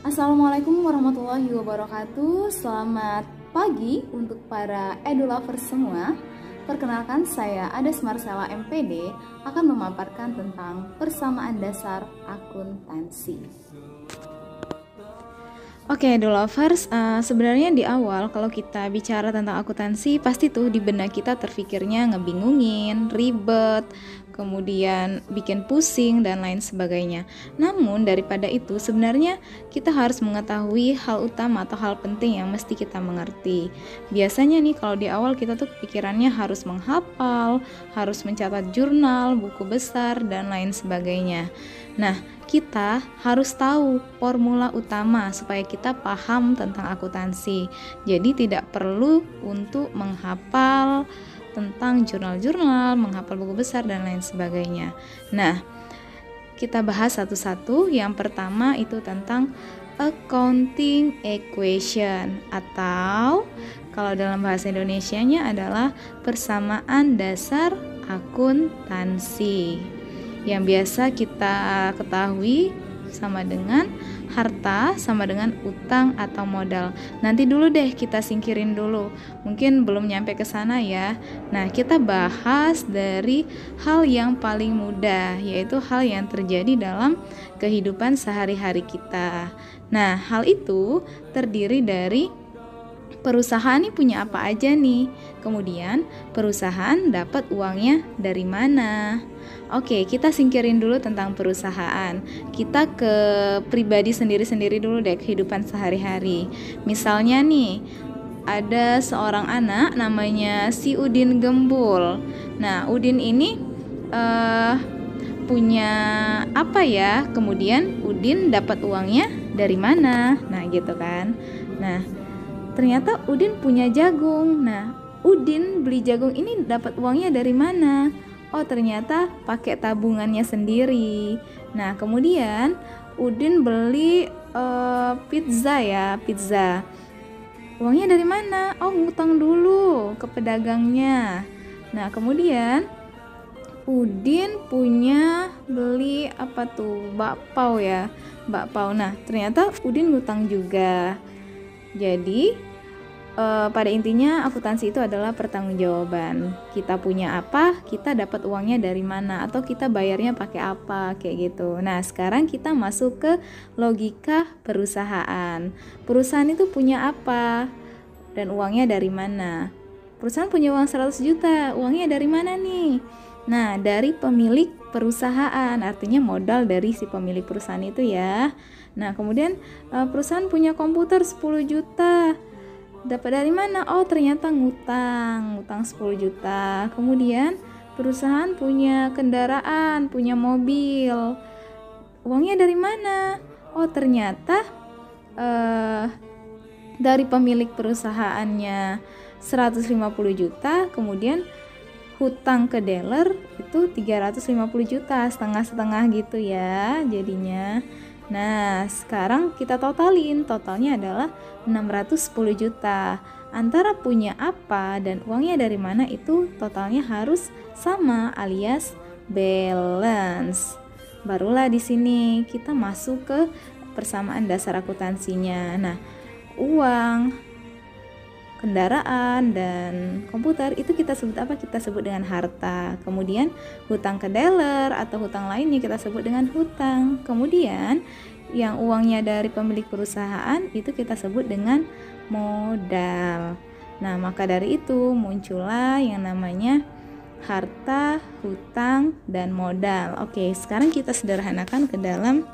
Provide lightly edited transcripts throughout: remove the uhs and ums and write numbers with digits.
Assalamualaikum warahmatullahi wabarakatuh. Selamat pagi untuk para edulovers semua. Perkenalkan, saya Ades Marsela MPD akan memaparkan tentang persamaan dasar akuntansi. Oke, edulovers, sebenarnya di awal kalau kita bicara tentang akuntansi, pasti tuh di benak kita terfikirnya ngebingungin, ribet, kemudian bikin pusing dan lain sebagainya. Namun daripada itu sebenarnya kita harus mengetahui hal utama atau hal penting yang mesti kita mengerti. Biasanya nih kalau di awal kita tuh pikirannya harus menghafal, harus mencatat jurnal, buku besar dan lain sebagainya. Nah, kita harus tahu formula utama supaya kita paham tentang akuntansi. Jadi tidak perlu untuk menghafal tentang jurnal-jurnal, menghafal buku besar dan lain sebagainya. Nah, kita bahas satu-satu. Yang pertama itu tentang accounting equation, atau kalau dalam bahasa Indonesianya adalah persamaan dasar akuntansi. Yang biasa kita ketahui sama dengan harta sama dengan utang atau modal. Nanti dulu deh kita singkirin dulu. Mungkin belum nyampe ke sana ya. Nah, kita bahas dari hal yang paling mudah, yaitu hal yang terjadi dalam kehidupan sehari-hari kita. Nah, hal itu terdiri dari perusahaan ini punya apa aja nih. Kemudian perusahaan dapat uangnya dari mana. Oke, kita singkirin dulu tentang perusahaan. Kita ke pribadi sendiri-sendiri dulu deh, kehidupan sehari-hari. Misalnya nih, ada seorang anak namanya si Udin Gembul. Nah, Udin ini punya apa ya? Kemudian Udin dapat uangnya dari mana? Nah, gitu kan. Nah, ternyata Udin punya jagung. Nah, Udin beli jagung ini dapat uangnya dari mana? Oh, ternyata pakai tabungannya sendiri. Nah, kemudian Udin beli pizza. Uangnya dari mana? Oh, ngutang dulu ke pedagangnya. Nah, kemudian Udin punya beli apa tuh? Bakpao ya. Bakpao. Nah, ternyata Udin ngutang juga. Jadi pada intinya akuntansi itu adalah pertanggungjawaban. Kita punya apa, kita dapat uangnya dari mana, atau kita bayarnya pakai apa, kayak gitu. Nah, sekarang kita masuk ke logika perusahaan. Perusahaan itu punya apa dan uangnya dari mana? Perusahaan punya uang 100 juta, uangnya dari mana nih? Nah, dari pemilik perusahaan, artinya modal dari si pemilik perusahaan itu ya. Nah, kemudian perusahaan punya komputer 10 juta. Dapat dari mana? Oh, ternyata ngutang 10 juta. Kemudian perusahaan punya kendaraan, punya mobil. Uangnya dari mana? Oh, ternyata dari pemilik perusahaannya 150 juta, kemudian hutang ke dealer itu 350 juta, setengah-setengah gitu ya jadinya. Nah, sekarang kita totalin, totalnya adalah 610 juta. Antara punya apa dan uangnya dari mana itu totalnya harus sama, alias balance. Barulah di sini kita masuk ke persamaan dasar akuntansinya. Nah, uang, kendaraan, dan komputer itu kita sebut apa? Kita sebut dengan harta. Kemudian hutang ke dealer atau hutang lainnya kita sebut dengan hutang. Kemudian yang uangnya dari pemilik perusahaan itu kita sebut dengan modal. Nah, maka dari itu muncullah yang namanya harta, hutang, dan modal. Oke, sekarang kita sederhanakan ke dalam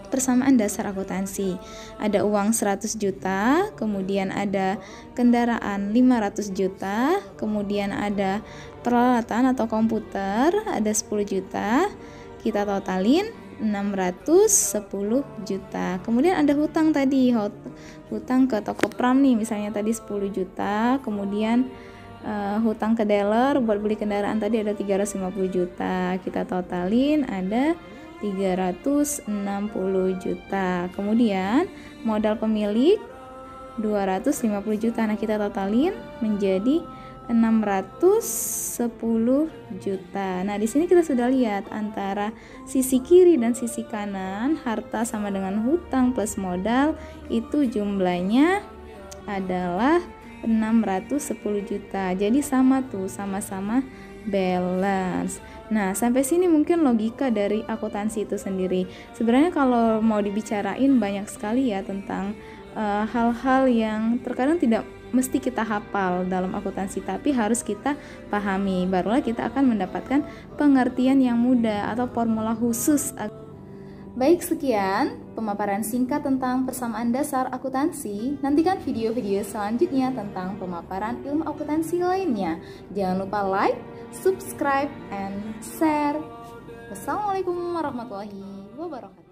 persamaan dasar akuntansi. Ada uang 100 juta, kemudian ada kendaraan 500 juta, kemudian ada peralatan atau komputer ada 10 juta. Kita totalin 610 juta. Kemudian ada hutang tadi, hutang ke toko pram nih, misalnya tadi 10 juta. Kemudian hutang ke dealer buat beli kendaraan tadi ada 350 juta. Kita totalin ada 360 juta. Kemudian modal pemilik 250 juta. Nah, kita totalin menjadi 610 juta. Nah, di sini kita sudah lihat antara sisi kiri dan sisi kanan, harta sama dengan hutang plus modal itu jumlahnya adalah 610 juta. Jadi sama tuh, sama-sama balance. Nah, sampai sini mungkin logika dari akuntansi itu sendiri. Sebenarnya kalau mau dibicarain banyak sekali ya tentang hal-hal yang terkadang tidak mesti kita hafal dalam akuntansi, tapi harus kita pahami. Barulah kita akan mendapatkan pengertian yang mudah atau formula khusus. Baik, sekian pemaparan singkat tentang persamaan dasar akuntansi. Nantikan video-video selanjutnya tentang pemaparan ilmu akuntansi lainnya. Jangan lupa like, subscribe, and share. Wassalamualaikum warahmatullahi wabarakatuh.